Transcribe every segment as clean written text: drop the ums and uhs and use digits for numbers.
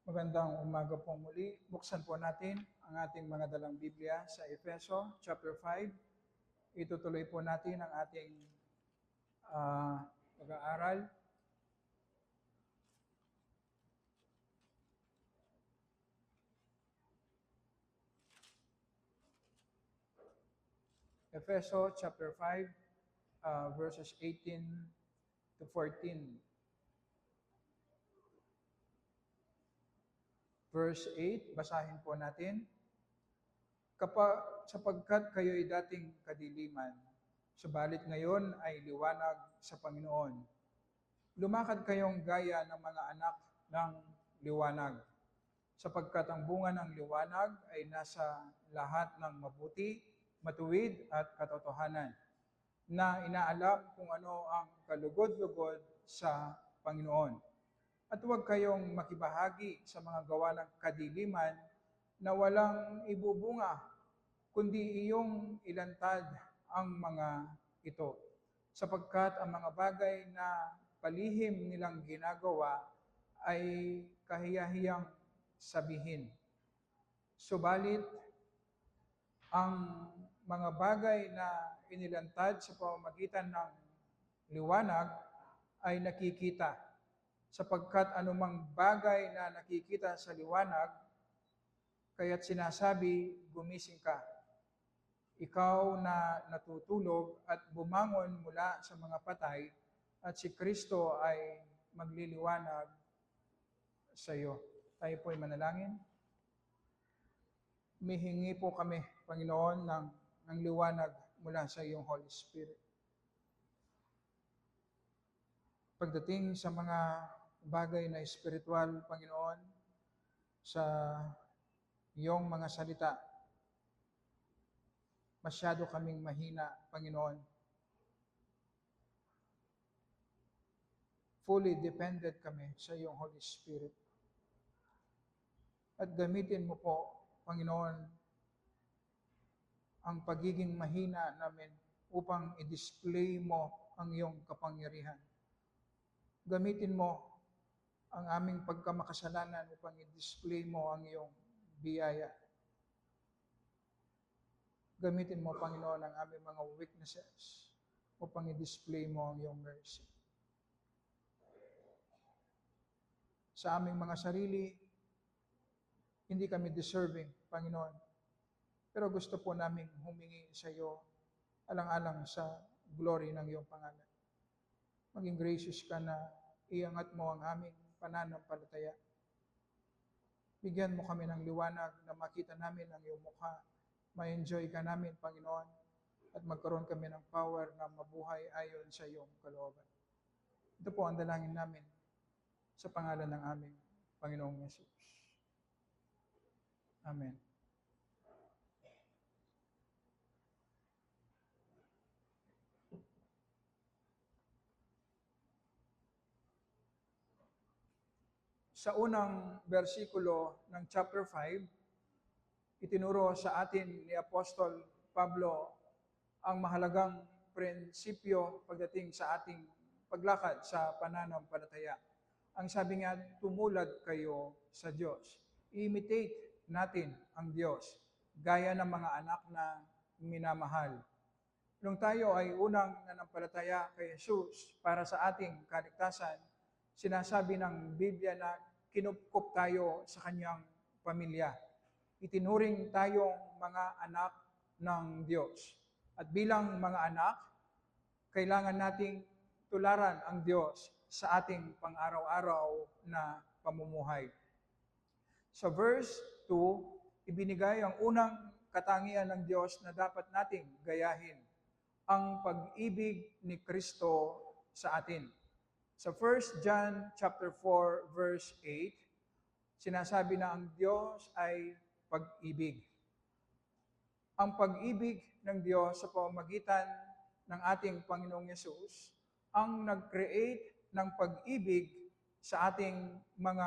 Magandang umaga po muli. Buksan po natin ang ating mga dalang Biblia sa Efeso chapter 5. Itutuloy po natin ang ating pag-aaral. Efeso chapter 5, verses 18 to 14. Verse 8, basahin po natin. Sapagkat kayo'y dating kadiliman, subalit ngayon ay liwanag sa Panginoon. Lumakad kayong gaya ng mga anak ng liwanag, sapagkat ang bunga ng liwanag ay nasa lahat ng mabuti, matuwid at katotohanan, na inaalam kung ano ang kalugod-lugod sa Panginoon. At huwag kayong makibahagi sa mga gawa ng kadiliman na walang ibubunga, kundi iyong ilantad ang mga ito, sapagkat ang mga bagay na palihim nilang ginagawa ay kahiyahiyang sabihin. Subalit, ang mga bagay na inilantad sa pamamagitan ng liwanag ay nakikita, sapagkat anumang bagay na nakikita sa liwanag, kaya't sinasabi, gumising ka, ikaw na natutulog at bumangon mula sa mga patay, at si Kristo ay magliliwanag sa iyo. Tayo po'y manalangin. Mihingi po kami, Panginoon, ng liwanag mula sa iyong Holy Spirit. Pagdating sa mga bagay na espiritual, Panginoon, sa iyong mga salita, masyado kaming mahina, Panginoon. Fully dependent kami sa iyong Holy Spirit. At gamitin mo po, Panginoon, ang pagiging mahina namin upang i-display mo ang iyong kapangyarihan. Gamitin mo ang aming pagkamakasalanan upang i-display mo ang iyong biyaya. Gamitin mo, Panginoon, ang aming mga weaknesses upang i-display mo ang iyong mercy. Sa aming mga sarili, hindi kami deserving, Panginoon. Pero gusto po namin humingi sa iyo alang-alang sa glory ng iyong pangalan. Maging gracious ka na iangat mo ang aming pananampalataya. Bigyan mo kami ng liwanag na makita namin ang iyong mukha. Ma-enjoy ka namin, Panginoon, at magkaroon kami ng power na mabuhay ayon sa iyong kalooban. Ito po ang dalangin namin sa pangalan ng aming Panginoong Yesus. Amen. Sa unang bersikulo ng chapter 5, itinuro sa atin ni Apostol Pablo ang mahalagang prinsipyo pagdating sa ating paglakad sa pananampalataya. Ang sabi nga, tumulad kayo sa Diyos. I-imitate natin ang Diyos, gaya ng mga anak na minamahal. Nung tayo ay unang nanampalataya kay Jesus para sa ating kaligtasan, sinasabi ng Biblia na kinupkup tayo sa kanyang pamilya. Itinuring tayong mga anak ng Diyos. At bilang mga anak, kailangan nating tularan ang Diyos sa ating pang-araw-araw na pamumuhay. Sa verse 2, ibinigay ang unang katangian ng Diyos na dapat nating gayahin, ang pag-ibig ni Kristo sa atin. Sa 1 John chapter 4 verse 8, sinasabi na ang Diyos ay pag-ibig. Ang pag-ibig ng Diyos sa pamamagitan ng ating Panginoong Yesus ang nag-create ng pag-ibig sa ating mga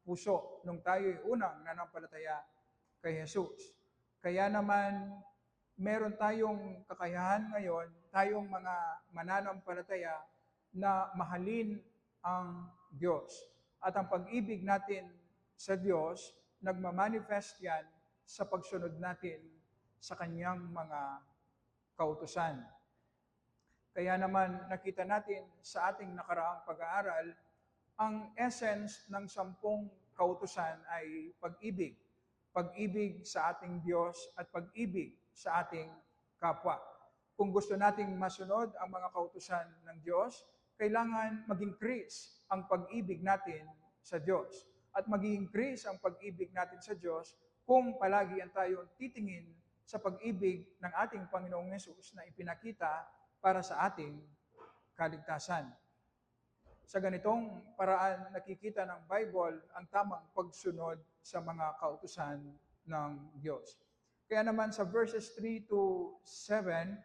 puso nung tayo'y unang nanampalataya kay Jesus. Kaya naman, meron tayong kakayahan ngayon, tayong mga mananampalataya na mahalin ang Diyos. At ang pag-ibig natin sa Diyos, nagmamanifest yan sa pagsunod natin sa kanyang mga kautusan. Kaya naman nakita natin sa ating nakaraang pag-aaral, ang essence ng 10 kautusan ay pag-ibig. Pag-ibig sa ating Diyos at pag-ibig sa ating kapwa. Kung gusto nating masunod ang mga kautusan ng Diyos, kailangan mag-increase ang pag-ibig natin sa Diyos. At mag-increase ang pag-ibig natin sa Diyos kung palagi ang tayong titingin sa pag-ibig ng ating Panginoong Hesus na ipinakita para sa ating kaligtasan. Sa ganitong paraan, nakikita ng Bible ang tamang pagsunod sa mga kautusan ng Diyos. Kaya naman sa verses 3 to 7,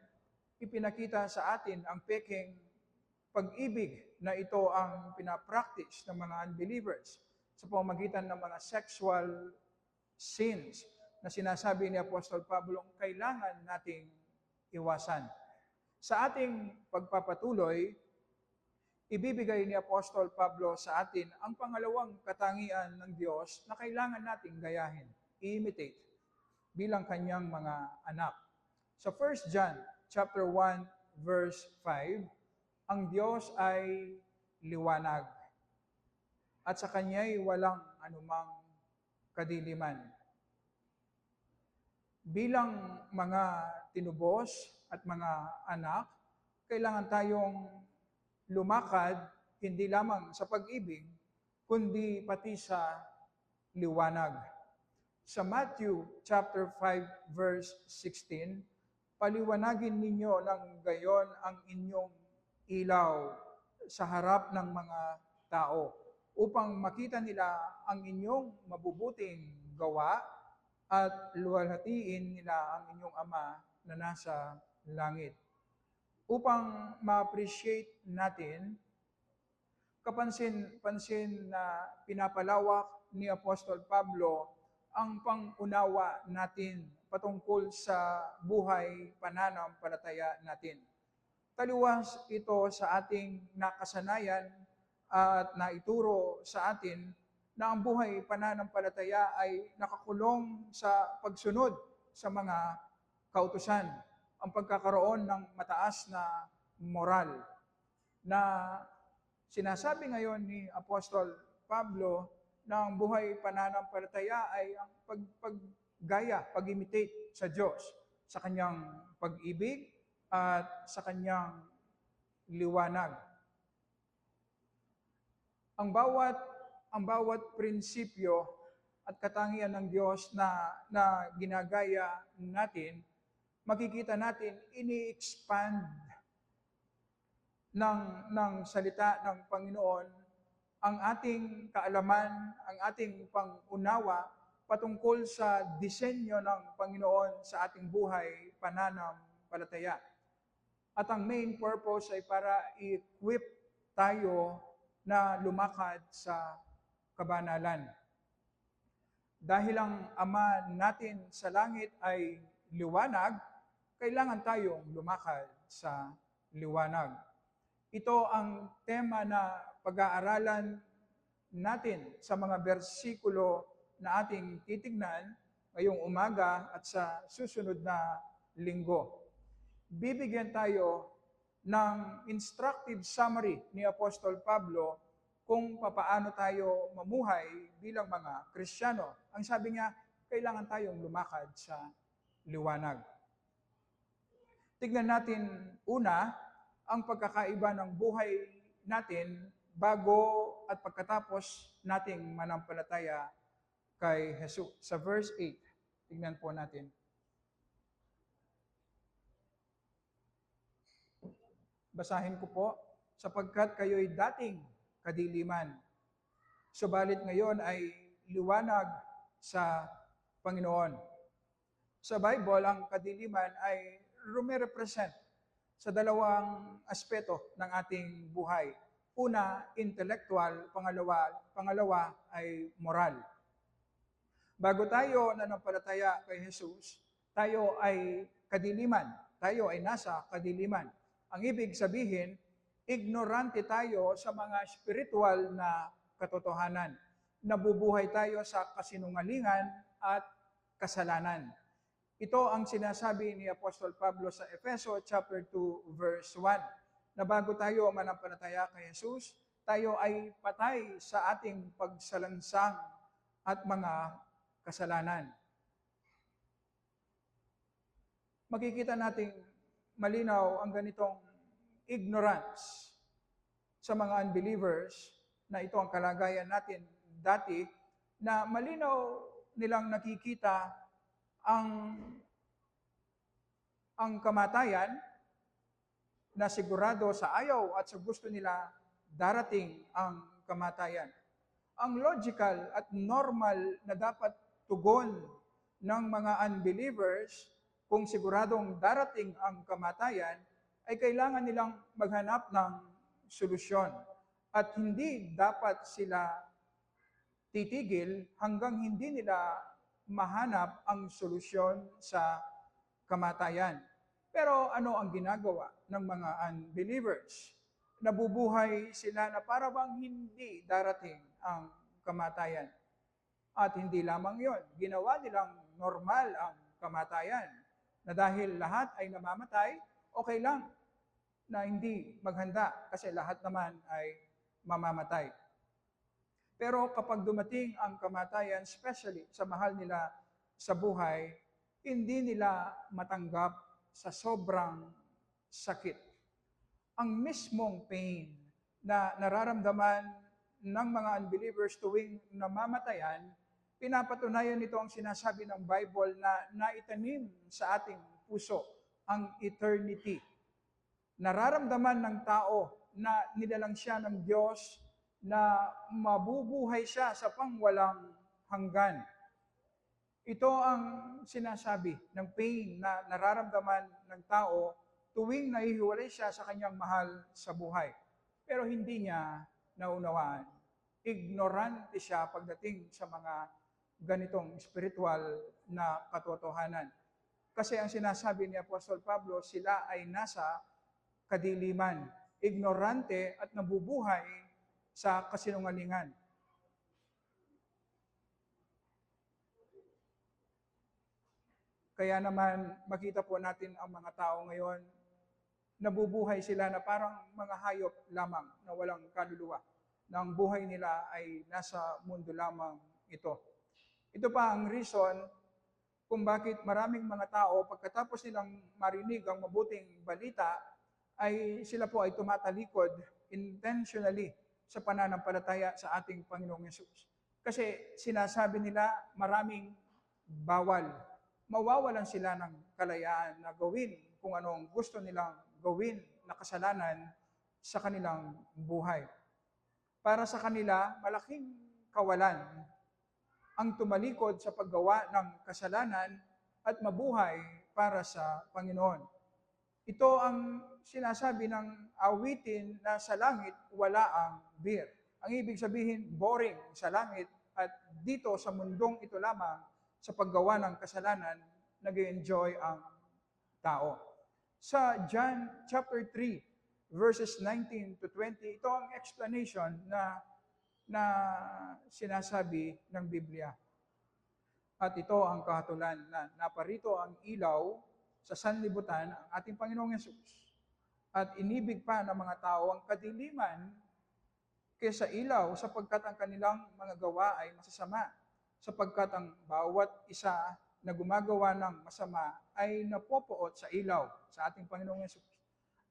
ipinakita sa atin ang peking pag-ibig na ito ang pinapractice ng mga unbelievers sa pamamagitan ng mga sexual sins na sinasabi ni Apostol Pablo kailangan nating iwasan. Sa ating pagpapatuloy, ibibigay ni Apostol Pablo sa atin ang pangalawang katangian ng Diyos na kailangan nating gayahin, i-imitate bilang kanyang mga anak. Sa 1 John chapter 1 verse 5, ang Diyos ay liwanag at sa kanya'y walang anumang kadiliman. Bilang mga tinubos at mga anak, kailangan tayong lumakad hindi lamang sa pag-ibig, kundi pati sa liwanag. Sa Matthew chapter 5 verse 16, paliwanagin ninyo ng gayon ang inyong ilaw sa harap ng mga tao upang makita nila ang inyong mabubuting gawa at luwalhatiin nila ang inyong Ama na nasa langit. Upang ma-appreciate natin, kapansin-pansin na pinapalawak ni Apostol Pablo ang pangunawa natin patungkol sa buhay pananampalataya natin. Taliwas ito sa ating nakasanayan at naituro sa atin na ang buhay pananampalataya ay nakakulong sa pagsunod sa mga kautusan, ang pagkakaroon ng mataas na moral na sinasabi ngayon ni Apostol Pablo na ang buhay pananampalataya ay ang paggaya, pag-imitate sa Diyos, sa kanyang pag-ibig at sa kanyang liwanag. Ang bawat prinsipyo at katangian ng Diyos na ginagaya natin, makikita natin ini-expand ng salita ng Panginoon ang ating kaalaman, ang ating pangunawa patungkol sa disenyo ng Panginoon sa ating buhay pananampalataya. At ang main purpose ay para i-equip tayo na lumakad sa kabanalan. Dahil ang Ama natin sa langit ay liwanag, kailangan tayong lumakad sa liwanag. Ito ang tema na pag-aaralan natin sa mga bersikulo na ating titignan ngayong umaga at sa susunod na linggo. Bibigyan tayo ng instructive summary ni Apostol Pablo kung papaano tayo mamuhay bilang mga Kristiyano. Ang sabi niya, kailangan tayong lumakad sa liwanag. Tignan natin una ang pagkakaiba ng buhay natin bago at pagkatapos nating manampalataya kay Jesus. Sa verse 8, tignan po natin. Basahin ko po, sapagkat kayo'y dating kadiliman, subalit ngayon ay liwanag sa Panginoon. Sa Bible, ang kadiliman ay rumirepresent sa dalawang aspeto ng ating buhay. Una, intellectual, pangalawa ay moral. Bago tayo nanampalataya kay Jesus, tayo ay kadiliman, tayo ay nasa kadiliman. Ang ibig sabihin, ignorante tayo sa mga spiritual na katotohanan. nabubuhay tayo sa kasinungalingan at kasalanan. Ito ang sinasabi ni Apostol Pablo sa Efeso chapter 2 verse 1, na bago tayo manampalataya kay Jesus, tayo ay patay sa ating pagsalansang at mga kasalanan. Makikita nating malinaw ang ganitong ignorance sa mga unbelievers, na ito ang kalagayan natin dati, na malinaw nilang nakikita ang kamatayan, na sigurado sa ayaw at sa gusto nila darating ang kamatayan. Ang logical at normal na dapat tugon ng mga unbelievers kung siguradong darating ang kamatayan ay kailangan nilang maghanap ng solusyon. At hindi dapat sila titigil hanggang hindi nila mahanap ang solusyon sa kamatayan. Pero ano ang ginagawa ng mga unbelievers? Nabubuhay sila na para bang hindi darating ang kamatayan. At hindi lamang yon, ginawa nilang normal ang kamatayan, na dahil lahat ay namamatay, okay lang na hindi maghanda kasi lahat naman ay mamamatay. Pero kapag dumating ang kamatayan, especially sa mahal nila sa buhay, hindi nila matanggap sa sobrang sakit. Ang mismong pain na nararamdaman ng mga unbelievers tuwing namamatayan, pinapatunayan nito ang sinasabi ng Bible na naitanim sa ating puso ang eternity. Nararamdaman ng tao na nilalang siya ng Diyos, na mabubuhay siya sa pangwalang hanggan. Ito ang sinasabi ng pain na nararamdaman ng tao tuwing nahihiwalay siya sa kanyang mahal sa buhay. Pero hindi niya naunawaan. Ignorante siya pagdating sa mga ganitong spiritual na katotohanan. Kasi ang sinasabi ni Apostol Pablo, sila ay nasa kadiliman, ignorante at nabubuhay sa kasinungalingan. Kaya naman makita po natin ang mga tao ngayon, nabubuhay sila na parang mga hayop lamang na walang kaluluwa, na ang buhay nila ay nasa mundo lamang ito. Ito pa ang reason kung bakit maraming mga tao pagkatapos nilang marinig ang mabuting balita, ay sila po ay tumatalikod intentionally sa pananampalataya sa ating Panginoong Yesus. Kasi sinasabi nila maraming bawal. Mawawalan sila ng kalayaan na gawin kung anong gusto nilang gawin na kasalanan sa kanilang buhay. Para sa kanila, malaking kawalan ang tumalikod sa paggawa ng kasalanan at mabuhay para sa Panginoon. Ito ang sinasabi ng awitin na sa langit wala ang beer. Ang ibig sabihin, boring sa langit, at dito sa mundong ito lamang sa paggawa ng kasalanan, nag-enjoy ang tao. Sa John chapter 3, verses 19 to 20, ito ang explanation na sinasabi ng Biblia. At ito ang kahatulan na naparito ang ilaw sa sanlibutan, ang ating Panginoong Yesus. At inibig pa ng mga tao ang kadiliman kaysa ilaw, sapagkat ang kanilang mga gawa ay masasama, sapagkat ang bawat isa na gumagawa ng masama ay napopoot sa ilaw, sa ating Panginoong Yesus,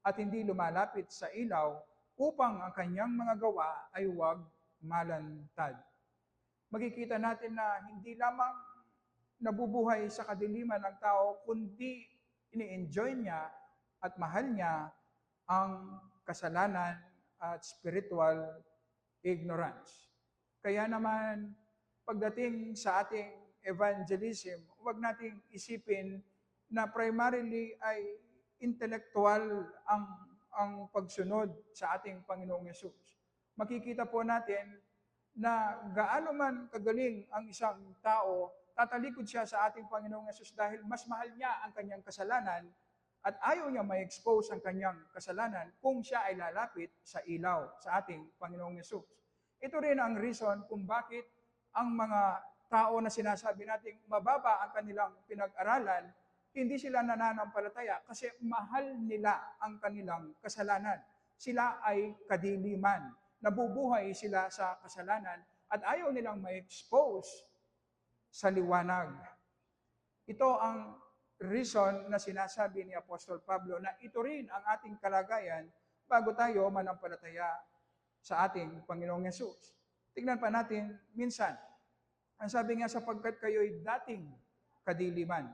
at hindi lumalapit sa ilaw upang ang kanyang mga gawa ay huwag malantad. Makikita natin na hindi lamang nabubuhay sa kadiliman ng tao, kundi ini-enjoy niya at mahal niya ang kasalanan at spiritual ignorance. Kaya naman, pagdating sa ating evangelism, huwag nating isipin na primarily ay intellectual ang pagsunod sa ating Panginoong Yesus. Makikita po natin na gaano man kagaling ang isang tao, tatalikod siya sa ating Panginoong Yesus dahil mas mahal niya ang kanyang kasalanan at ayaw niya ma-expose ang kanyang kasalanan kung siya ay lalapit sa ilaw, sa ating Panginoong Yesus. Ito rin ang reason kung bakit ang mga tao na sinasabi nating mababa ang kanilang pinag-aralan, hindi sila nananampalataya kasi mahal nila ang kanilang kasalanan. Sila ay kadiliman. Nabubuhay sila sa kasalanan at ayaw nilang ma-expose sa liwanag. Ito ang reason na sinasabi ni Apostol Pablo na ito rin ang ating kalagayan bago tayo manampalataya sa ating Panginoong Yesus. Tignan pa natin minsan. Ang sabi nga, sapagkat kayo'y dating kadiliman.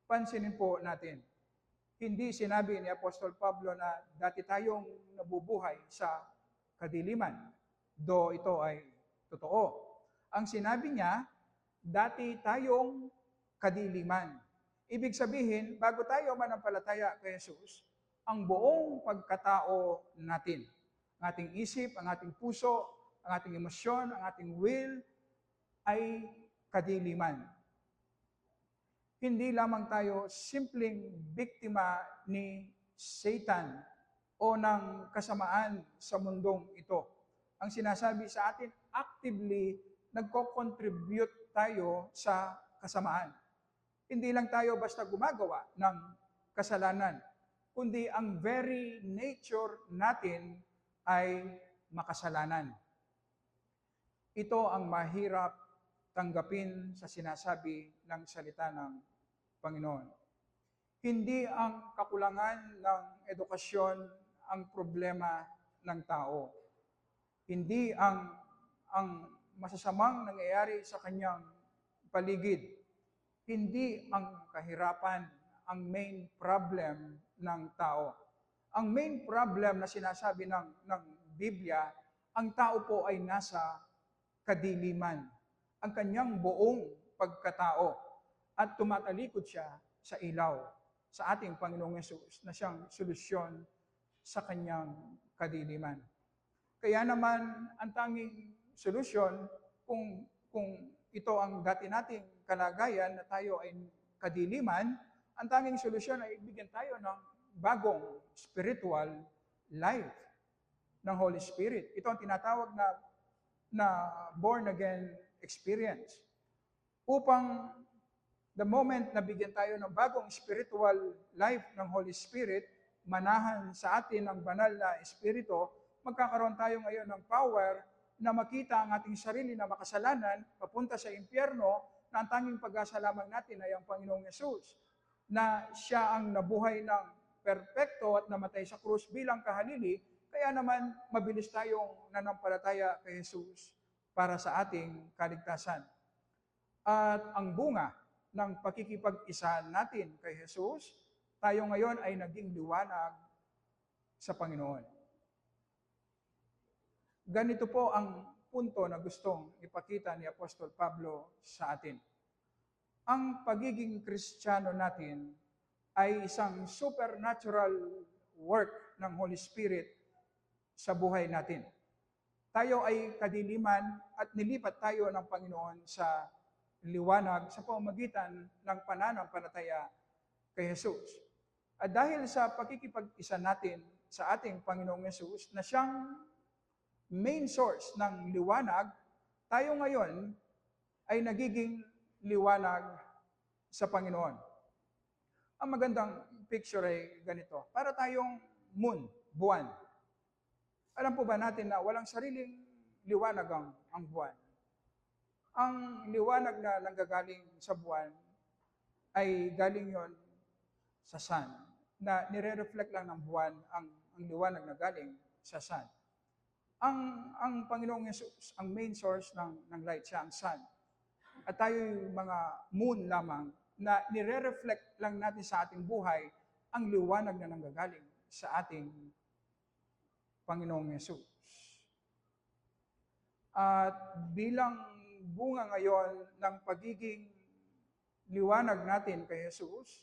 Pansinin po natin, hindi sinabi ni Apostol Pablo na dati tayong nabubuhay sa kadiliman. Do ito ay totoo. Ang sinabi niya, dati tayong kadiliman. Ibig sabihin, bago tayo manampalataya kay Jesus, ang buong pagkatao natin, ang ating isip, ang ating puso, ang ating emosyon, ang ating will, ay kadiliman. Hindi lamang tayo simpleng biktima ni Satan o ng kasamaan sa mundong ito. Ang sinasabi sa atin, actively nagko-contribute tayo sa kasamaan. Hindi lang tayo basta gumagawa ng kasalanan, kundi ang very nature natin ay makasalanan. Ito ang mahirap tanggapin sa sinasabi ng salita ng Panginoon. Hindi ang kakulangan ng edukasyon ang problema ng tao. Hindi ang masasamang nangyayari sa kanyang paligid. Hindi ang kahirapan ang main problem ng tao. Ang main problem na sinasabi ng Biblia, ang tao po ay nasa kadiliman. Ang kanyang buong pagkatao at tumatalikod siya sa ilaw, sa ating Panginoong Yesus na siyang solusyon sa kanyang kadiliman. Kaya naman, ang tanging solusyon, kung ito ang dati nating kalagayan na tayo ay kadiliman, ang tanging solusyon ay ibigyan tayo ng bagong spiritual life ng Holy Spirit. Ito ang tinatawag na born-again experience. Upang the moment na bigyan tayo ng bagong spiritual life ng Holy Spirit, manahan sa atin ang banal na Espiritu, magkakaroon tayo ngayon ng power na makita ang ating sarili na makasalanan, papunta sa impyerno, na ang tanging pag-asa lamang natin ay ang Panginoong Yesus, na siya ang nabuhay ng perpekto at namatay sa krus bilang kahalili, kaya naman mabilis tayong nanampalataya kay Jesus para sa ating kaligtasan. At ang bunga ng pakikipag-isa natin kay Jesus, tayo ngayon ay naging liwanag sa Panginoon. Ganito po ang punto na gustong ipakita ni Apostol Pablo sa atin. Ang pagiging Kristiyano natin ay isang supernatural work ng Holy Spirit sa buhay natin. Tayo ay kadiliman at nilipat tayo ng Panginoon sa liwanag sa pamamagitan ng pananampalataya kay Jesus. At dahil sa pakikipag-isa natin sa ating Panginoong Jesus na siyang main source ng liwanag, tayo ngayon ay nagiging liwanag sa Panginoon. Ang magandang picture ay ganito. Para tayong moon, buwan. Alam po ba natin na walang sariling liwanag ang buwan? Ang liwanag na nanggagaling sa buwan ay galing yon sa sun, na nire-reflect lang ng buwan ang liwanag na galing sa sun. Ang Panginoong Yesus, ang main source ng light, siya ang sun. At tayo'y mga moon lamang na nire-reflect lang natin sa ating buhay ang liwanag na nanggagaling sa ating Panginoong Yesus. At bilang bunga ngayon ng pagiging liwanag natin kay Jesus,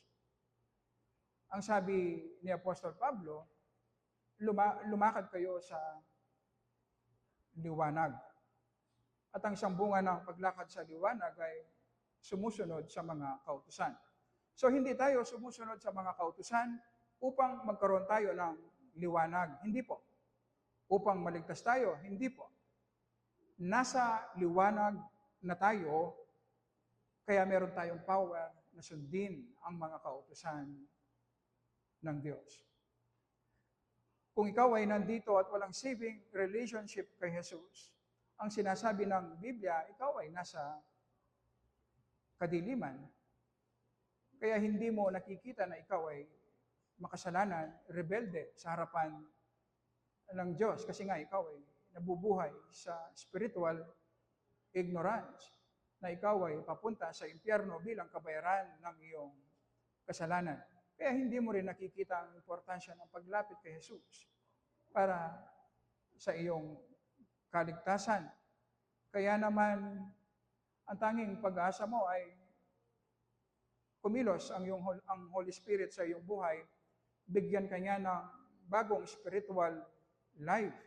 ang sabi ni Apostol Pablo, lumakad kayo sa liwanag. At ang isang bunga ng paglakad sa liwanag ay sumusunod sa mga kautusan. So hindi tayo sumusunod sa mga kautusan upang magkaroon tayo ng liwanag. Hindi po. Upang maligtas tayo. Hindi po. Nasa liwanag na tayo, kaya meron tayong power na sundin ang mga kautusan ng Diyos. Kung ikaw ay nandito at walang saving relationship kay Jesus, ang sinasabi ng Biblia, ikaw ay nasa kadiliman. Kaya hindi mo nakikita na ikaw ay makasalanan, rebelde sa harapan ng Diyos. Kasi nga ikaw ay nabubuhay sa spiritual ignorance, na ikaw ay papunta sa impyerno bilang kabayaran ng iyong kasalanan. Kaya hindi mo rin nakikita ang importansya ng paglapit kay Jesus para sa iyong kaligtasan. Kaya naman, ang tanging pag-asa mo ay kumilos ang Holy Spirit sa iyong buhay, bigyan ka niya ng bagong spiritual life.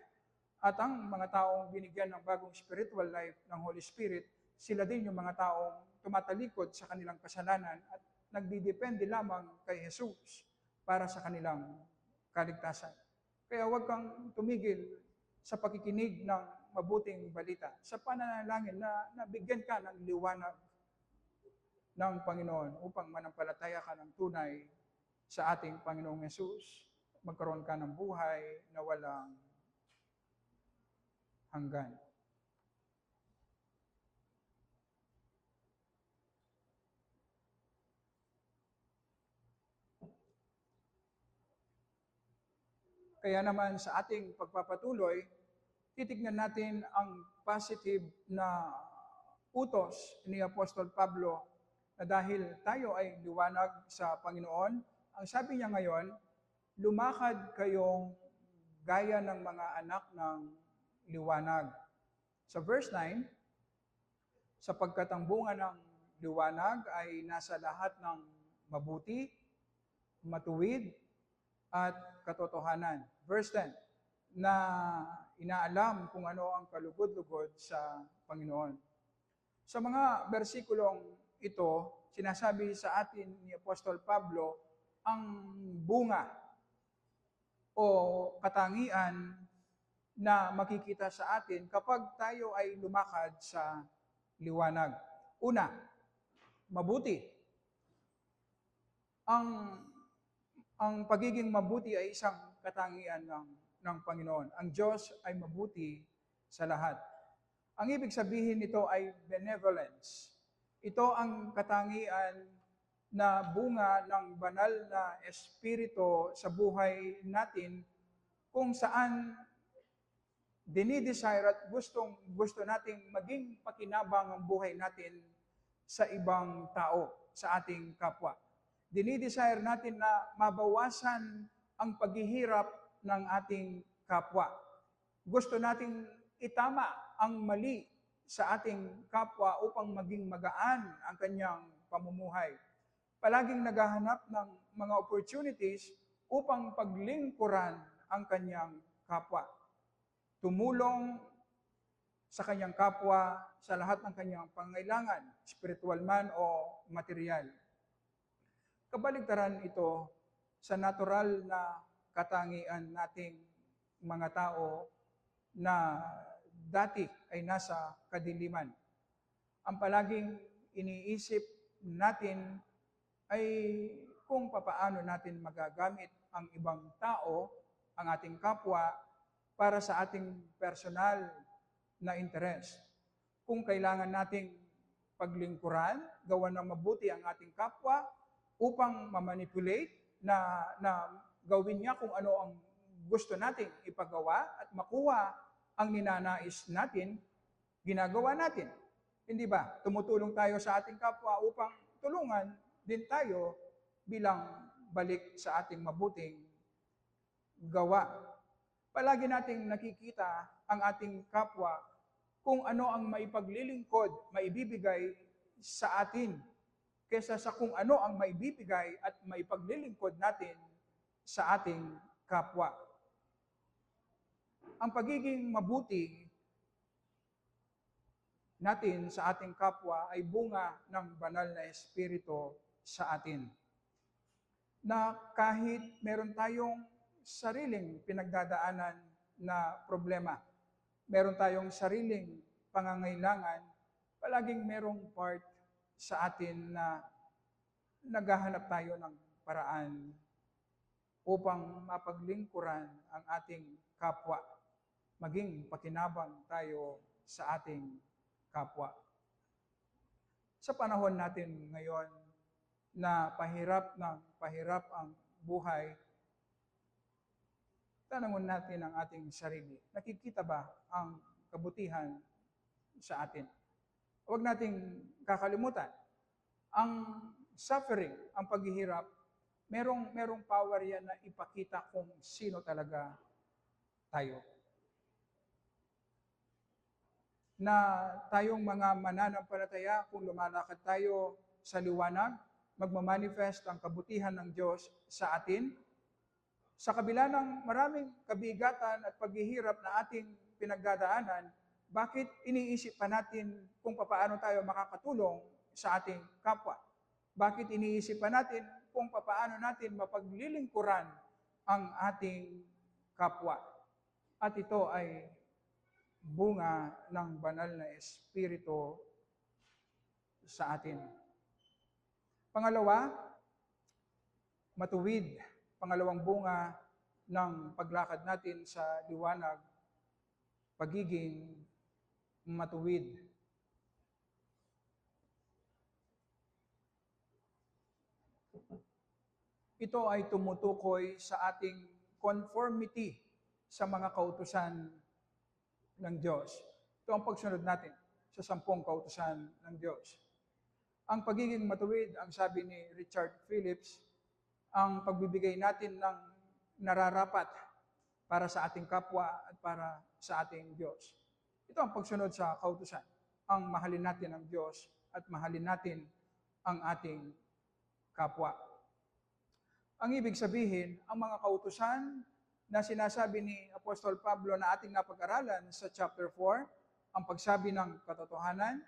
At ang mga taong binigyan ng bagong spiritual life ng Holy Spirit, sila din yung mga taong tumatalikod sa kanilang kasalanan at nagdidepende lamang kay Jesus para sa kanilang kaligtasan. Kaya huwag kang tumigil sa pakikinig ng mabuting balita, sa pananalangin na nabigyan ka ng liwanag ng Panginoon upang manampalataya ka ng tunay sa ating Panginoong Yesus, magkaroon ka ng buhay na walang hanggan. Kaya naman sa ating pagpapatuloy, titignan natin ang positive na utos ni Apostol Pablo na dahil tayo ay liwanag sa Panginoon, ang sabi niya ngayon, lumakad kayong gaya ng mga anak ng liwanag. Sa verse 9, sapagkat ang bunga ng liwanag ay nasa lahat ng mabuti, matuwid, at katotohanan. Verse 10, na inaalam kung ano ang kalugod-lugod sa Panginoon. Sa mga bersikulong ito, sinasabi sa atin ni Apostol Pablo ang bunga o katangian na makikita sa atin kapag tayo ay lumakad sa liwanag. Una, mabuti. Ang pagiging mabuti ay isang katangian ng Panginoon. Ang Diyos ay mabuti sa lahat. Ang ibig sabihin nito ay benevolence. Ito ang katangian na bunga ng banal na espiritu sa buhay natin kung saan dinidesire at gusto nating maging pakinabang ang buhay natin sa ibang tao, sa ating kapwa. Dinidesire natin na mabawasan ang paghihirap ng ating kapwa. Gusto nating itama ang mali sa ating kapwa upang maging magaan ang kanyang pamumuhay. Palaging naghahanap ng mga opportunities upang paglingkuran ang kanyang kapwa. Tumulong sa kanyang kapwa sa lahat ng kanyang pangailangan, spiritual man o material. Kabaligtaran ito sa natural na katangian nating mga tao na dati ay nasa kadiliman. Ang palaging iniisip natin ay kung papaano natin magagamit ang ibang tao, ang ating kapwa, para sa ating personal na interes. Kung kailangan nating paglingkuran, gawan ng mabuti ang ating kapwa, upang mamanipulate na gawin niya kung ano ang gusto nating ipagawa at makuha ang ninanais natin, ginagawa natin. Hindi ba? Tumutulong tayo sa ating kapwa upang tulungan din tayo bilang balik sa ating mabuting gawa. Palagi nating nakikita ang ating kapwa kung ano ang maipaglilingkod, maibibigay sa atin kesa sa kung ano ang maibibigay at maipaglilingkod natin sa ating kapwa. Ang pagiging mabuti natin sa ating kapwa ay bunga ng banal na espiritu sa atin. Na kahit meron tayong sariling pinagdadaanan na problema, meron tayong sariling pangangailangan, palaging merong part sa atin na naghahanap tayo ng paraan upang mapaglingkuran ang ating kapwa, maging pakinabang tayo sa ating kapwa. Sa panahon natin ngayon na pahirap ng pahirap ang buhay, tanungin natin ang ating sarili. Nakikita ba ang kabutihan sa atin? Huwag nating kakalimutan. Ang suffering, ang paghihirap, merong power yan na ipakita kung sino talaga tayo. Na tayong mga mananampalataya, kung lumalakad tayo sa liwanag, magmamanifest ang kabutihan ng Diyos sa atin. Sa kabila ng maraming kabigatan at paghihirap na ating pinagdadaanan, bakit iniisip pa natin kung paano tayo makakatulong sa ating kapwa? Bakit iniisip pa natin kung paano natin mapaglilingkuran ang ating kapwa? At ito ay bunga ng banal na Espiritu sa atin. Pangalawa, matuwid. Pangalawang bunga ng paglakad natin sa liwanag, pagiging matuwid. Ito ay tumutukoy sa ating conformity sa mga kautusan ng Diyos. Ito ang pagsunod natin sa 10 kautusan ng Diyos. Ang pagiging matuwid, ang sabi ni Richard Phillips, ang pagbibigay natin ng nararapat para sa ating kapwa at para sa ating Diyos. Ito ang pagsunod sa kautusan. Ang mahalin natin ang Diyos at mahalin natin ang ating kapwa. Ang ibig sabihin, ang mga kautusan na sinasabi ni Apostol Pablo na ating napag-aralan sa chapter 4, ang pagsabi ng katotohanan,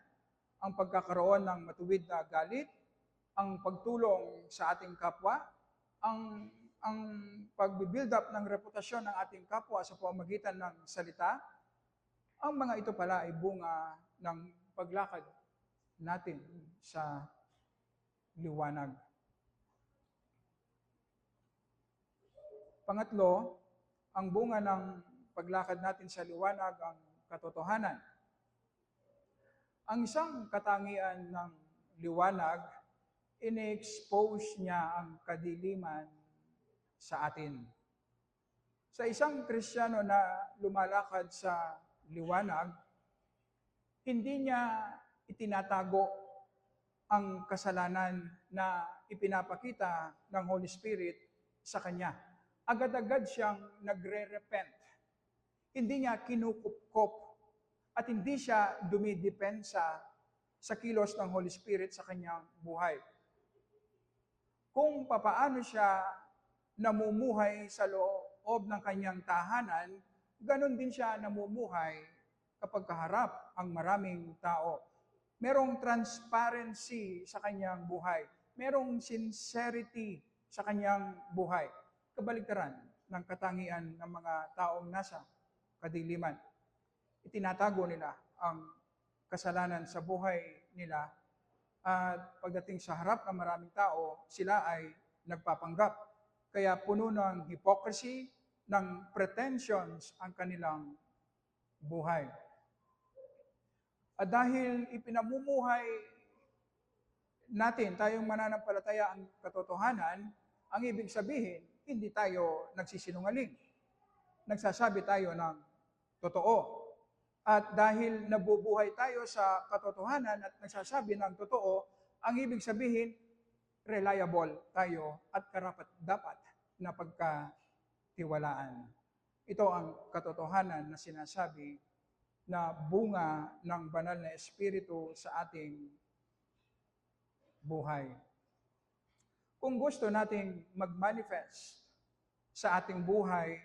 ang pagkakaroon ng matuwid na galit, ang pagtulong sa ating kapwa, ang pag-build up ng reputasyon ng ating kapwa sa pamamagitan ng salita, ang mga ito pala ay bunga ng paglakad natin sa liwanag. Pangatlo, ang bunga ng paglakad natin sa liwanag ang katotohanan. Ang isang katangian ng liwanag, in-expose niya ang kadiliman sa atin. Sa isang Kristiyano na lumalakad sa liwanag, hindi niya itinatago ang kasalanan na ipinapakita ng Holy Spirit sa kanya. Agad-agad siyang nagre-repent. Hindi niya kinukupkop at hindi siya dumidepensa sa kilos ng Holy Spirit sa kanyang buhay. Kung papaano siya namumuhay sa loob ng kanyang tahanan, ganon din siya namumuhay kapag kaharap ang maraming tao. Merong transparency sa kanyang buhay. Merong sincerity sa kanyang buhay. Kabaligtaran ng katangian ng mga taong nasa kadiliman. Itinatago nila ang kasalanan sa buhay nila at pagdating sa harap ng maraming tao, sila ay nagpapanggap. Kaya puno ng hypocrisy, ng pretensions ang kanilang buhay. At dahil ipinamumuhay natin, tayong mananampalataya ang katotohanan, ang ibig sabihin, hindi tayo nagsisinungaling. Nagsasabi tayo ng totoo. At dahil nabubuhay tayo sa katotohanan at nagsasabi ng totoo, ang ibig sabihin, reliable tayo at karapat-dapat na pagkatiwalaan. Ito ang katotohanan na sinasabi na bunga ng banal na Espiritu sa ating buhay. Kung gusto nating mag-manifest sa ating buhay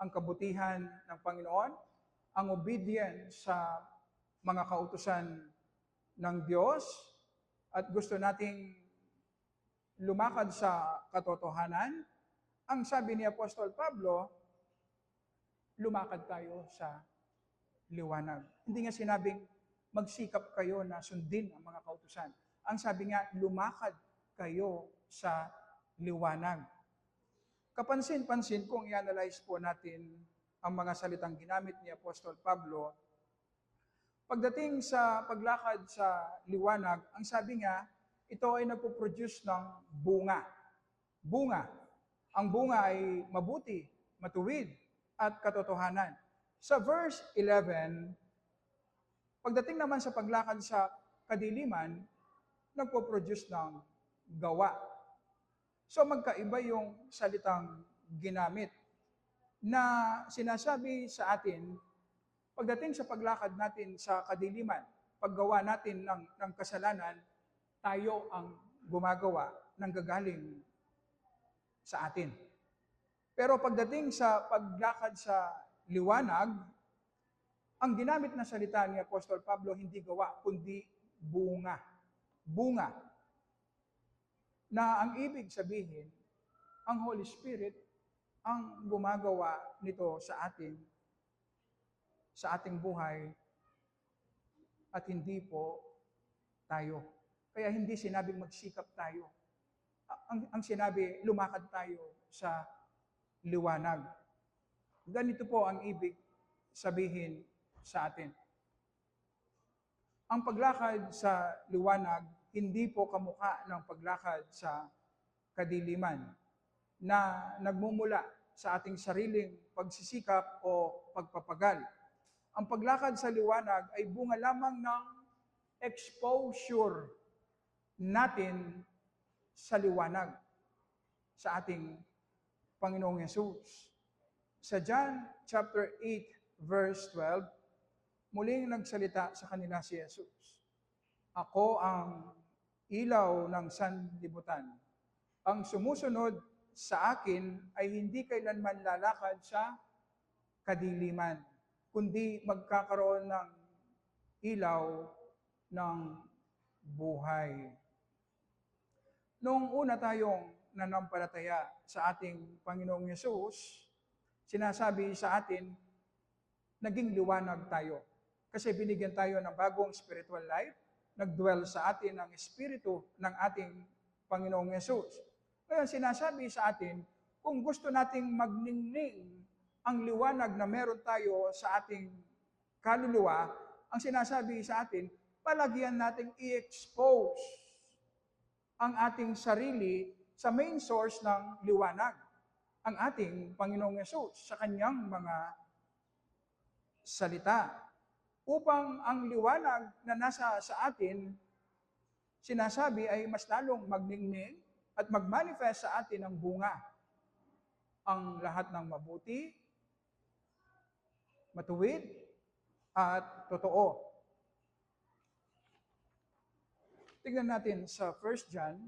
ang kabutihan ng Panginoon, ang obedience sa mga kautusan ng Diyos, at gusto nating lumakad sa katotohanan, ang sabi ni Apostol Pablo, lumakad tayo sa liwanag. Hindi nga sinabing magsikap kayo na sundin ang mga kautusan. Ang sabi nga, lumakad kayo sa liwanag. Kapansin-pansin kung i-analyze po natin ang mga salitang ginamit ni Apostol Pablo, pagdating sa paglakad sa liwanag, ang sabi nga, ito ay nagpo-produce ng bunga. Bunga. Ang bunga ay mabuti, matuwid, at katotohanan. Sa verse 11, pagdating naman sa paglakad sa kadiliman, nagpo-produce ng gawa. So magkaiba yung salitang ginamit na sinasabi sa atin, pagdating sa paglakad natin sa kadiliman, paggawa natin ng kasalanan, tayo ang gumagawa ng gagaling sa atin. Pero pagdating sa paglakad sa liwanag, ang ginamit na salita ni Apostol Pablo hindi gawa, kundi bunga. Bunga. Na ang ibig sabihin, ang Holy Spirit ang gumagawa nito sa atin, sa ating buhay, at hindi po tayo. Kaya hindi sinabing magsikap tayo. Ang sinabi, lumakad tayo sa liwanag. Ganito po ang ibig sabihin sa atin. Ang paglakad sa liwanag, hindi po kamukha ng paglakad sa kadiliman na nagmumula sa ating sariling pagsisikap o pagpapagal. Ang paglakad sa liwanag ay bunga lamang ng exposure natin sa liwanag sa ating Panginoong Yesus. Sa John chapter 8 verse 12, muling nagsalita sa kanila si Jesus. Ako ang ilaw ng sanlibutan. Ang sumusunod sa akin ay hindi kailanman lalakad sa kadiliman, kundi magkakaroon ng ilaw ng buhay. Noong una tayong nanampalataya sa ating Panginoong Yesus, sinasabi sa atin, naging liwanag tayo. Kasi binigyan tayo ng bagong spiritual life, nagdwell sa atin ang Espiritu ng ating Panginoong Yesus. Ngayon, sinasabi sa atin, kung gusto nating magningning ang liwanag na meron tayo sa ating kaluluwa, ang sinasabi sa atin, palagyan nating i-expose ang ating sarili sa main source ng liwanag, ang ating Panginoong Yesus sa kanyang mga salita. Upang ang liwanag na nasa sa atin, sinasabi ay mas lalong magningning at magmanifest sa atin ang bunga. Ang lahat ng mabuti, matuwid, at totoo. Tingnan natin sa 1 John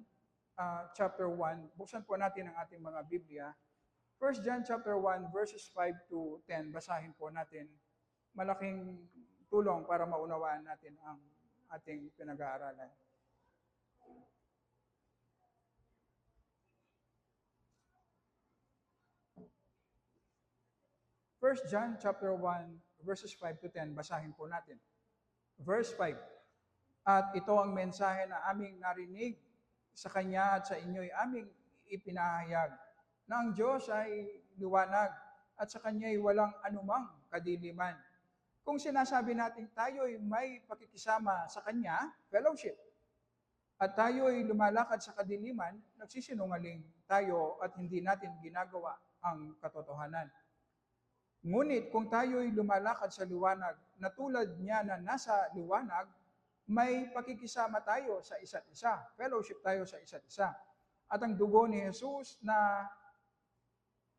chapter 1. Buksan po natin ang ating mga Biblia. 1 John chapter 1 verses 5 to 10. Basahin po natin. Malaking tulong para maunawaan natin ang ating pinag-aaralan. First John chapter 1 verses 5 to 10. Basahin po natin. Verse 5. At ito ang mensahe na aming narinig sa Kanya at sa inyo ay aming ipinahayag na ang Diyos ay liwanag at sa Kanya ay walang anumang kadiliman. Kung sinasabi natin tayo ay may pakikisama sa Kanya, fellowship, at tayo ay lumalakad sa kadiliman, nagsisinungaling tayo at hindi natin ginagawa ang katotohanan. Ngunit kung tayo ay lumalakad sa liwanag na tulad niya na nasa liwanag, may pakikisama tayo sa isa't isa. Fellowship tayo sa isa't isa. At ang dugo ni Jesus na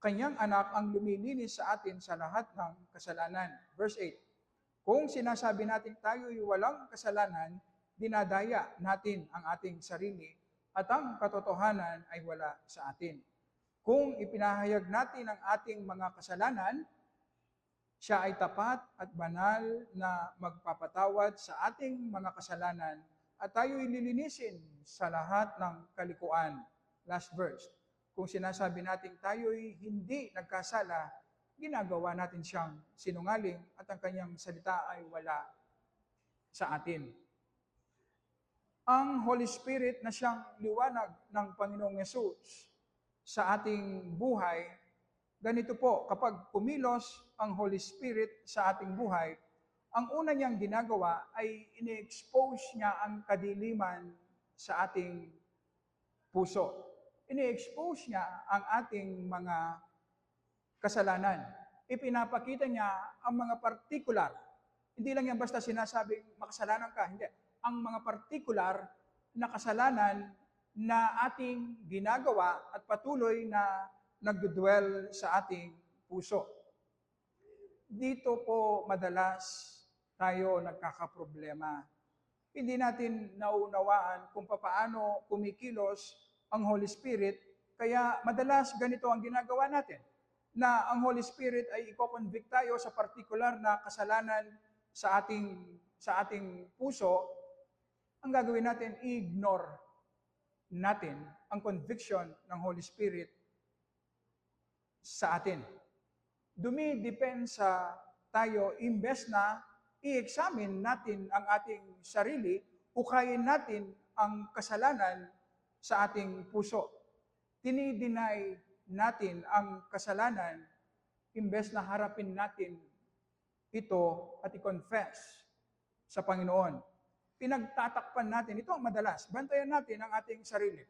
kanyang anak ang lumilinis sa atin sa lahat ng kasalanan. Verse 8. Kung sinasabi natin tayo ay walang kasalanan, dinadaya natin ang ating sarili at ang katotohanan ay wala sa atin. Kung ipinahayag natin ang ating mga kasalanan, siya ay tapat at banal na magpapatawad sa ating mga kasalanan at tayo'y lilinisin sa lahat ng kalikuan. Last verse. Kung sinasabi natin tayo'y hindi sa atin. Ang Holy Spirit na siyang liwanag ng Panginoong Yesus sa ating buhay, ganito po, kapag pumilos ang Holy Spirit sa ating buhay, ang una niyang ginagawa ay ini-expose niya ang kadiliman sa ating puso. Ini-expose niya ang ating mga kasalanan. Ipinapakita niya ang mga partikular. Hindi lang yan basta sinasabing makasalanan ka, hindi. Ang mga partikular na kasalanan na ating ginagawa at patuloy na nagdudwell sa ating puso. Dito po madalas tayo nagkakaproblema. Hindi natin naunawaan kung paano kumikilos ang Holy Spirit, kaya madalas ganito ang ginagawa natin, na ang Holy Spirit ay i-convict tayo sa partikular na kasalanan sa ating puso. Ang gagawin natin, i-ignore natin ang conviction ng Holy Spirit sa atin. Dumidepensa tayo, imbes na i-examine natin ang ating sarili, hukayin natin ang kasalanan sa ating puso. Dinideny natin ang kasalanan, imbes na harapin natin ito at i-confess sa Panginoon. Pinagtatakpan natin, ito ang madalas, bantayan natin ang ating sarili.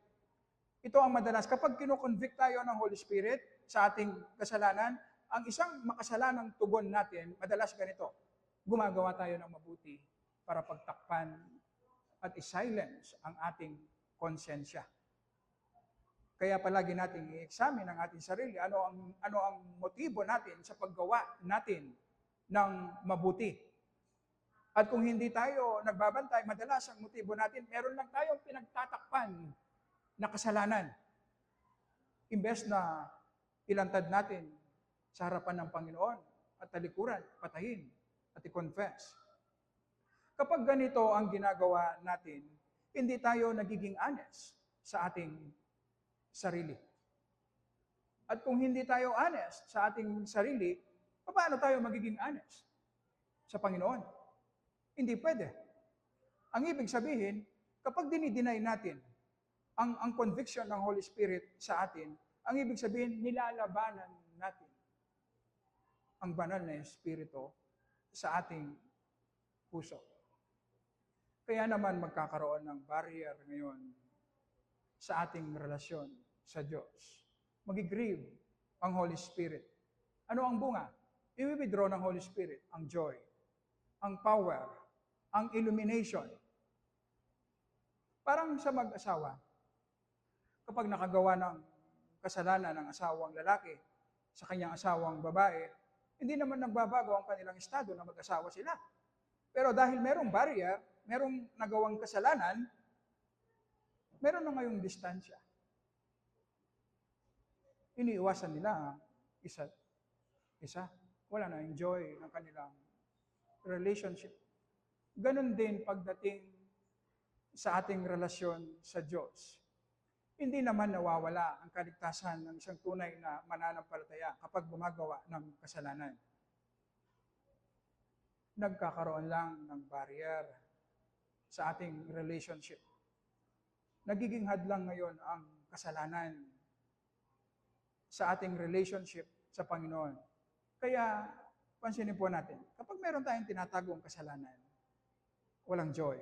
Ito ang madalas, kapag kinoconvict tayo ng Holy Spirit sa ating kasalanan, ang isang makasalanang tugon natin, madalas ganito, gumagawa tayo ng mabuti para pagtakpan at i-silence ang ating konsensya. Kaya palagi nating i-examine ang ating sarili, ano ang motibo natin sa paggawa natin ng mabuti. At kung hindi tayo nagbabantay, madalas ang motibo natin, meron lang tayong pinagtatakpan na kasalanan. Imbes na ilantad natin sa harapan ng Panginoon at talikuran, patayin at i-confess. Kapag ganito ang ginagawa natin, hindi tayo nagiging honest sa ating sarili. At kung hindi tayo honest sa ating sarili, paano tayo magiging honest sa Panginoon? Hindi pwede. Ang ibig sabihin, kapag dinideny natin ang conviction ng Holy Spirit sa atin, ang ibig sabihin, nilalabanan natin ang banal na Espiritu sa ating puso. Kaya naman magkakaroon ng barrier ngayon sa ating relasyon sa Diyos. Mag-grieve ang Holy Spirit. Ano ang bunga? I-withdraw ng Holy Spirit ang joy, ang power, ang illumination. Parang sa mag-asawa, kapag nakagawa ng kasalanan ng asawang lalaki sa kanyang asawang babae, hindi naman nagbabago ang kanilang estado na mag-asawa sila. Pero dahil merong barrier, merong nagawang kasalanan, meron na ngayong distansya. Iniiwasan nila isa't isa. Wala na enjoy ng kanilang relationship. Ganon din pagdating sa ating relasyon sa Diyos. Hindi naman nawawala ang kaligtasan ng isang tunay na mananampalataya kapag gumagawa ng kasalanan. Nagkakaroon lang ng barrier sa ating relationship. Nagiging hadlang ngayon ang kasalanan sa ating relationship sa Panginoon. Kaya, pansinin po natin, kapag meron tayong tinatagong kasalanan, walang joy.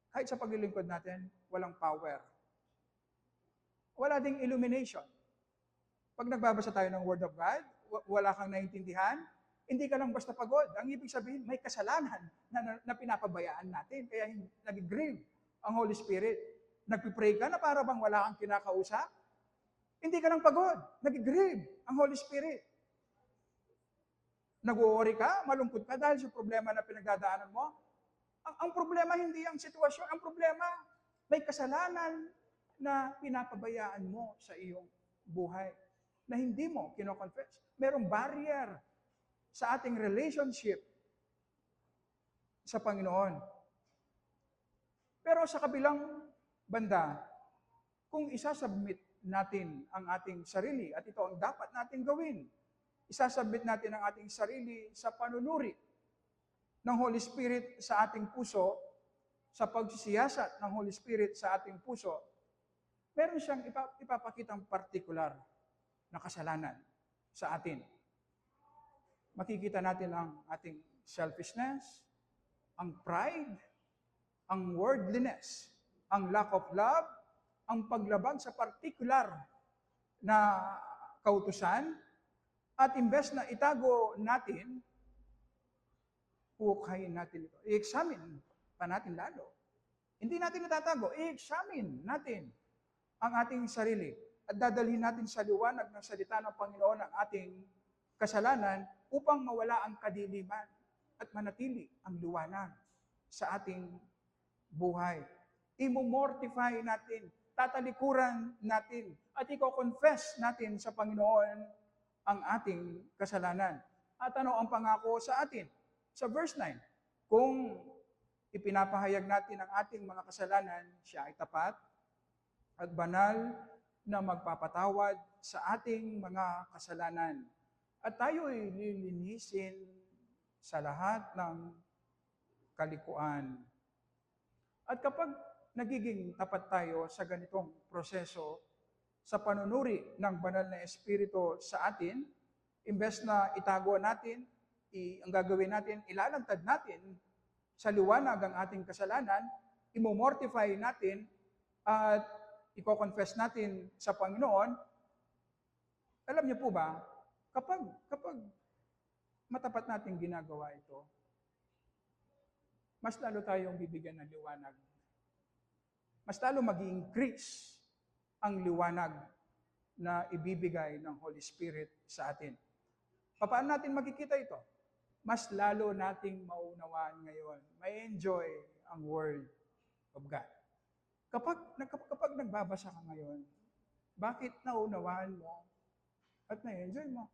Kahit sa paglilingkod natin, walang power. Wala ding illumination. Pag nagbabasa tayo ng Word of God, wala kang naiintindihan, hindi ka lang basta pagod. Ang ibig sabihin, may kasalanan na pinapabayaan natin. Kaya nag-grieve ang Holy Spirit. Nagpipray ka na para bang wala kang kinakausap? Hindi ka lang pagod. Nag-grieve ang Holy Spirit. Nag-worry ka, malungkot ka dahil sa problema na pinagdadaanan mo. Ang problema hindi ang sitwasyon. Ang problema, may kasalanan na pinapabayaan mo sa iyong buhay na hindi mo kino-confess. Merong barrier sa ating relationship sa Panginoon. Pero sa kabilang banda, kung isasubmit natin ang ating sarili, at ito ang dapat natin gawin, isasubmit natin ang ating sarili sa panunuri ng Holy Spirit sa ating puso, sa pagsisiyasat ng Holy Spirit sa ating puso, meron siyang ipapakitang partikular na kasalanan sa atin. Makikita natin ang ating selfishness, ang pride, ang worldliness, ang lack of love, ang paglabag sa partikular na kautusan, at imbes na itago natin, hukayin natin ito. I-examine pa natin lalo. Hindi natin natatago, i-examine natin ang ating sarili at dadalhin natin sa liwanag ng salita ng Panginoon ang ating kasalanan upang mawala ang kadiliman at manatili ang liwanag sa ating buhay. Imomortify natin, tatalikuran natin, at i-confess natin sa Panginoon ang ating kasalanan. At ano ang pangako sa atin? Sa verse 9, kung ipinapahayag natin ang ating mga kasalanan, siya ay tapat at banal na magpapatawad sa ating mga kasalanan. At tayo'y lilinisin sa lahat ng kalikuan. At kapag nagiging tapat tayo sa ganitong proseso, sa panunuri ng banal na Espiritu sa atin, imbes na itago natin, ang gagawin natin, ilalantad natin sa liwanag ang ating kasalanan, imomortify natin, at i-confess natin sa Panginoon. Alam niyo po ba, kapag matapat natin ginagawa ito, mas lalo tayong bibigyan ng liwanag. Mas lalo mag-i-increase ang liwanag na ibibigay ng Holy Spirit sa atin. Paano natin makikita ito? Mas lalo nating maunawaan ngayon. May enjoy ang Word of God. Kapag nagbabasa ka ngayon, bakit naunawaan mo at na-enjoy mo?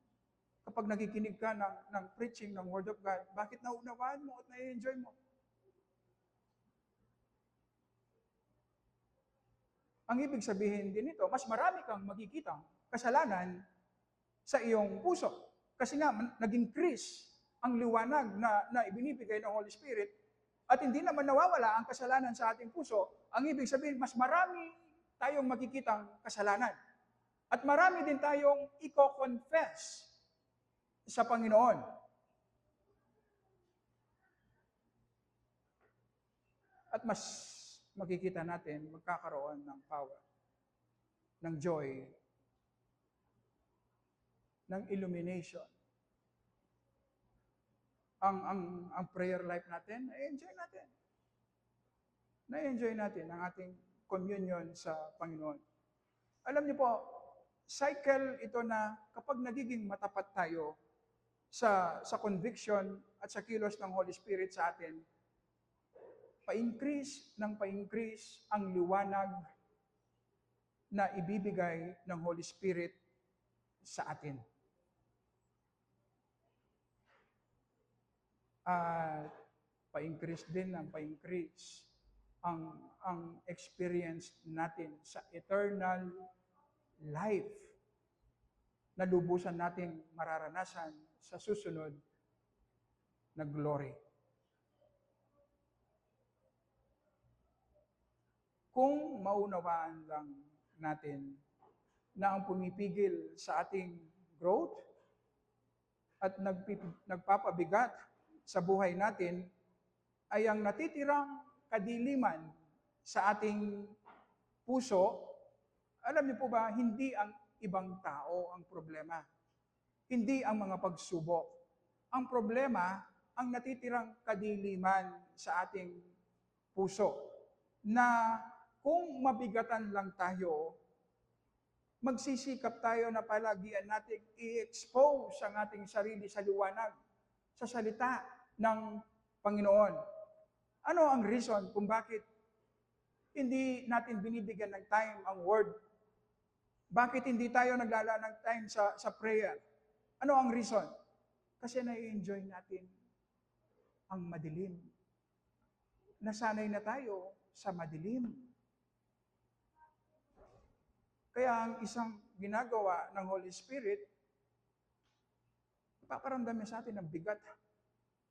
Kapag nakikinig ka ng preaching ng Word of God, bakit naunawaan mo at na-enjoy mo? Ang ibig sabihin din nito, mas marami kang makikitang kasalanan sa iyong puso. Kasi nga, nag-increase ang liwanag na ibinibigay ng Holy Spirit at hindi naman nawawala ang kasalanan sa ating puso. Ang ibig sabihin, mas marami tayong makikitang kasalanan. At marami din tayong i-confess sa Panginoon. At mas makikita natin, magkakaroon ng power, ng joy, ng illumination. Ang prayer life natin, na-enjoy natin. Na-enjoy natin ang ating communion sa Panginoon. Alam niyo po, cycle ito na kapag nagiging matapat tayo sa conviction at sa kilos ng Holy Spirit sa atin, pa-increase ang liwanag na ibibigay ng Holy Spirit sa atin. At pa-increase din ang experience natin sa eternal life na lubusan nating mararanasan sa susunod na glory. Kung maunawaan lang natin na ang pumipigil sa ating growth at nagpapabigat sa buhay natin ay ang natitirang kadiliman sa ating puso, alam niyo po ba, hindi ang ibang tao ang problema. Hindi ang mga pagsubok. Ang problema, ang natitirang kadiliman sa ating puso. Na kung mabigatan lang tayo, magsisikap tayo na palagian natin i-expose ang ating sarili sa liwanag, sa salita ng Panginoon. Ano ang reason kung bakit hindi natin binibigyan ng time ang Word? Bakit hindi tayo naglala ng time sa prayer? Ano ang reason? Kasi na-enjoy natin ang madilim. Nasanay na tayo sa madilim. Kaya ang isang ginagawa ng Holy Spirit, paparamdam niya sa atin ang bigat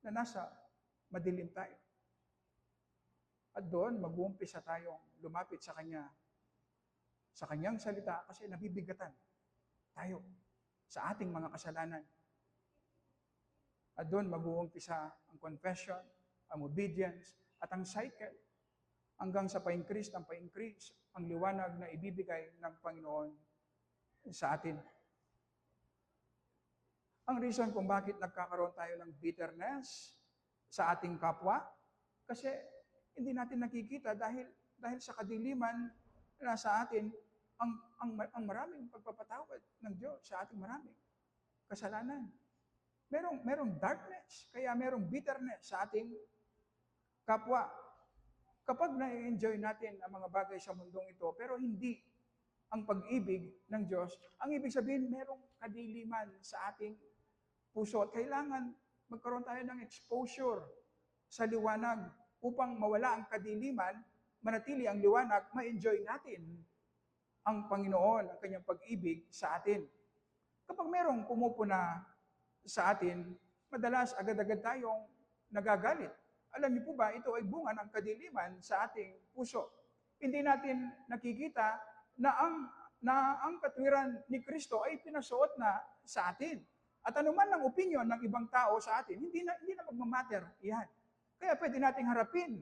na nasa madilim tayo. At doon, mag-uumpisa tayong lumapit sa Kanya, sa Kanyang salita, kasi nabibigatan tayo sa ating mga kasalanan. At doon, mag-uumpisa ang confession, ang obedience, at ang cycle, hanggang sa pa-increase ng pa-increase ang liwanag na ibibigay ng Panginoon sa atin. Ang reason kung bakit nagkakaroon tayo ng bitterness sa ating kapwa, kasi hindi natin nakikita dahil sa kadiliman na sa atin ang maraming pagpapatawad ng Diyos sa ating maraming kasalanan. Merong darkness, kaya merong bitterness sa ating kapwa. Kapag na-enjoy natin ang mga bagay sa mundong ito, pero hindi ang pag-ibig ng Diyos, ang ibig sabihin, merong kadiliman sa ating puso. At kailangan magkaroon tayo ng exposure sa liwanag upang mawala ang kadiliman, manatili ang liwanag, ma-enjoy natin ang Panginoon, ang Kanyang pag-ibig sa atin. Kapag merong pumupuna sa atin, madalas agad-agad tayong nagagalit. Alam niyo po ba, ito ay bunga ng kadiliman sa ating puso. Hindi natin nakikita na ang katwiran ni Kristo ay pinasuot na sa atin. At anuman ang opinion ng ibang tao sa atin, hindi na magmamatter yan. Kaya pwede nating harapin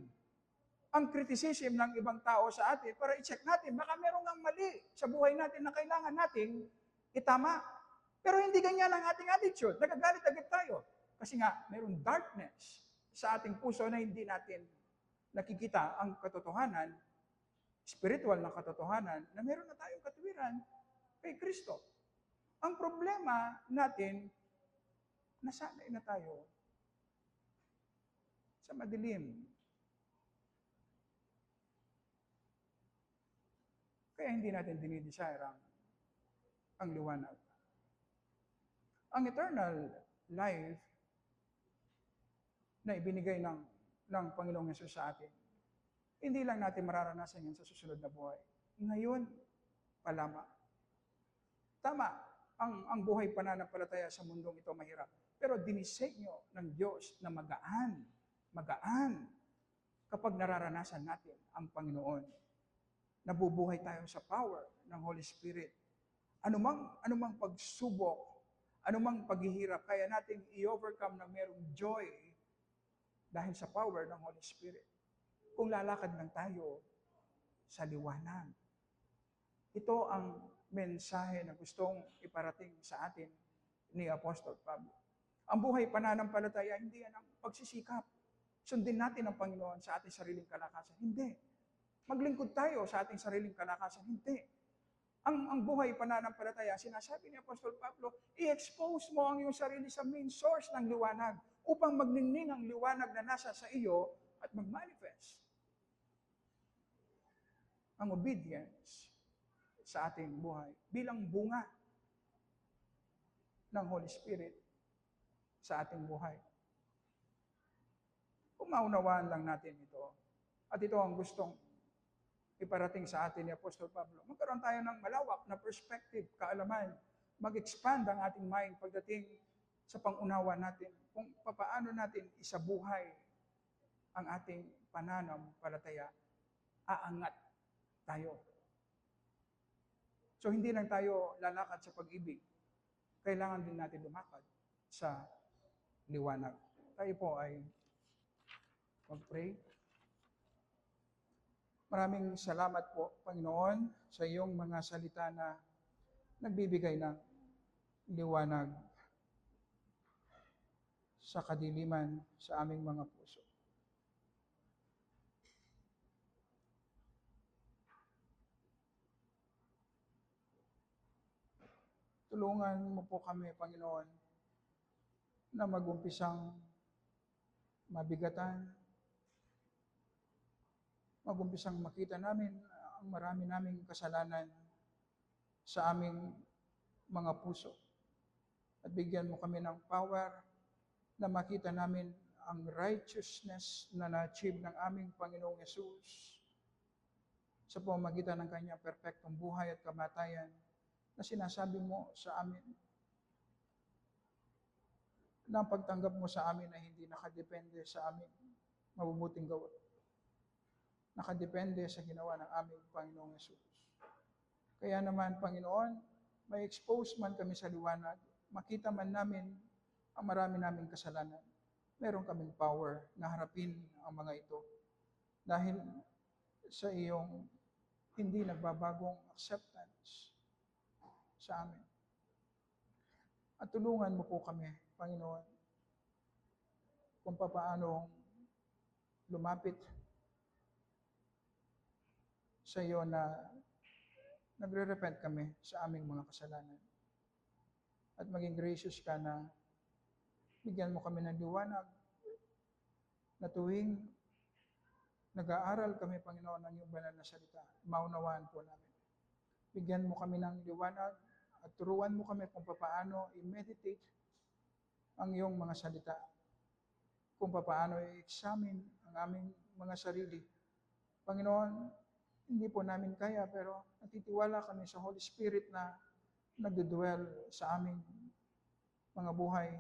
ang criticism ng ibang tao sa atin para i-check natin, baka meron ng mali sa buhay natin na kailangan nating itama. Pero hindi ganyan ang ating attitude. Nagagalit agad tayo. Kasi nga, meron darkness sa ating puso na hindi natin nakikita ang katotohanan, spiritual na katotohanan, na meron na tayong katwiran kay Kristo. Ang problema natin, nasanay na tayo sa madilim. Kaya hindi natin dinidesire ang liwanag. Ang eternal life na ibinigay ng Panginoong Yesus sa atin, hindi lang natin mararanasan yan sa susunod na buhay. Ngayon pa lamang. Tama, ang buhay pananampalataya sa mundong ito mahirap. Pero dinisenyo ng Diyos na magaan kapag nararanasan natin ang Panginoon. Nabubuhay tayo sa power ng Holy Spirit. Anumang pagsubok, anumang paghihirap, kaya nating i-overcome na merong joy dahil sa power ng Holy Spirit. Kung lalakad lang tayo sa liwanag. Ito ang mensahe na gustong iparating sa atin ni Apostol Pablo. Ang buhay pananampalataya, hindi yan ang pagsisikap. Sundin natin ang Panginoon sa ating sariling kalakasan. Hindi. Maglingkod tayo sa ating sariling kalakasan. Hindi. Ang buhay pananampalataya, sinasabi ni Apostol Pablo, i-expose mo ang iyong sarili sa main source ng liwanag upang magningning ang liwanag na nasa sa iyo at mag-manifest. Ang obedience sa ating buhay bilang bunga ng Holy Spirit sa ating buhay. Kung maunawaan lang natin ito, at ito ang gustong iparating sa atin ni Apostol Pablo, magkaroon tayo ng malawak na perspective, kaalaman, mag-expand ang ating mind pagdating sa pangunawa natin kung paano natin isabuhay ang ating pananampalataya, aangat tayo. So hindi lang tayo lalakad sa pag-ibig, kailangan din natin lumakad sa liwanag. Tayo po ay mag-pray. Maraming salamat po, Panginoon, sa iyong mga salita na nagbibigay ng liwanag sa kadiliman sa aming mga puso. Tulungan mo po kami, Panginoon, na mag-umpisang mabigatan, mag-umpisang makita namin ang marami naming kasalanan sa aming mga puso. At bigyan mo kami ng power na makita namin ang righteousness na na-achieve ng aming Panginoong Yesus sa pamamagitan ng kanyang perpektong buhay at kamatayan na sinasabi mo sa amin. ng pagtanggap mo sa amin ay hindi nakadepende sa aming mabubuting gawa. Nakadepende sa ginawa ng aming Panginoong Yesus. Kaya naman, Panginoon, may expose man kami sa liwanag, makita man namin ang marami naming kasalanan, meron kaming power na harapin ang mga ito. Dahil sa iyong hindi nagbabagong acceptance sa amin. At tulungan mo po kami, Panginoon, kung paano lumapit sa iyo na nagre-repent kami sa aming mga kasalanan. At maging gracious ka na bigyan mo kami ng liwanag na tuwing nag-aaral kami, Panginoon, ng iyong banal na salita, maunawaan po namin. Bigyan mo kami ng liwanag at turuan mo kami kung paano i-meditate ang iyong mga salita, kung paano i-examine ang aming mga sarili. Panginoon, hindi po namin kaya, pero natitiwala kami sa Holy Spirit na nagdudwell sa aming mga buhay,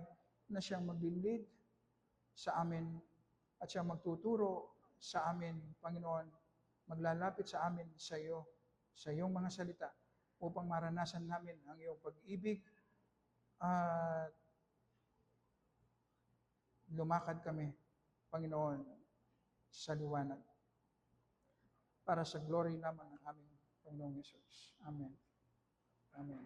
na siyang mag-lead sa amin at siyang magtuturo sa amin, Panginoon, maglalapit sa amin sa iyo, sa iyong mga salita, upang maranasan namin ang iyong pag-ibig at lumakad kami, Panginoon, sa liwanag. Para sa glory naman ng aming Panginoong Yesus. Amen. Amen.